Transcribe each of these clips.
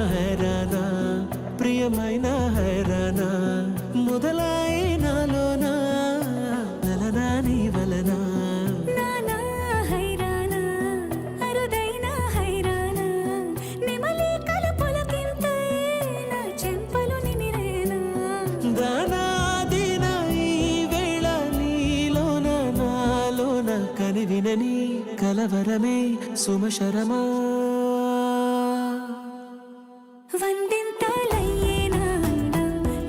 హైరానా ప్రియమైన హైరానా మొదలాయి నాలోనా నలనా నీ వలనా కనివినని కలవరమే సుమశరమా వందింతలయ్యేనా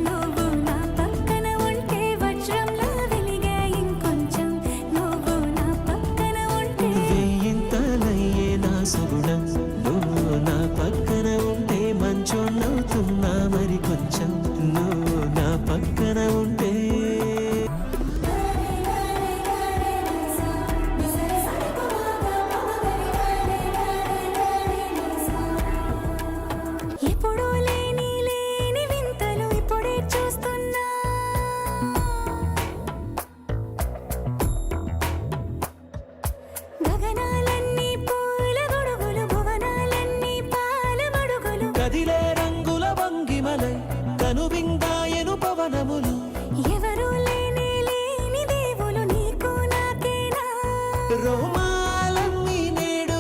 నువ్వు నా పక్కన ఉంటే వజ్రంలా వెలిగే ఇంకొంచెం నువ్వు నా పక్కన ఉంటే వెయ్యింతలయ్యేనా సగుణం నువ్వు నా పక్కన ఉంటే మంచోళ్ళవుతున్నా మరి కొంచెం నువ్వు నా పక్కన ఉంటే ఎప్పుడూ లేని వింతలు ఇప్పుడే చూస్తున్నా గగనాలన్నీ పూల గొడుగులు భువనాలన్నీ పాల మడుగులు కదిలే రంగుల భంగిమలై కనువిందాయను పవనములు ఎవరూ లేని దేవులు నీకు నాకేనా రోమాలన్నీ నేడు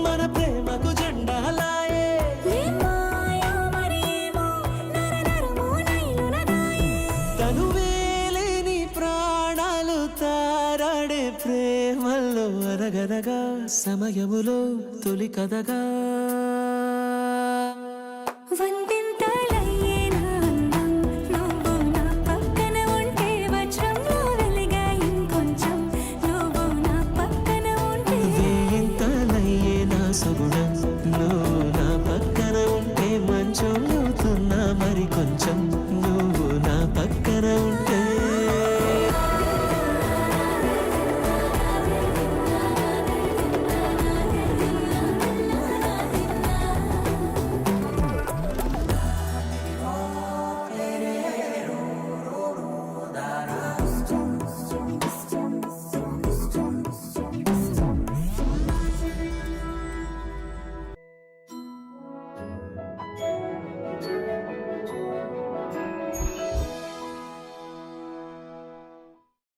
మన ప్రేమకు జెండాలాయే తనువేలేని ప్రాణాలు తారాడే ప్రేమల్లో అరగదగా సమయములో తొలి కదగా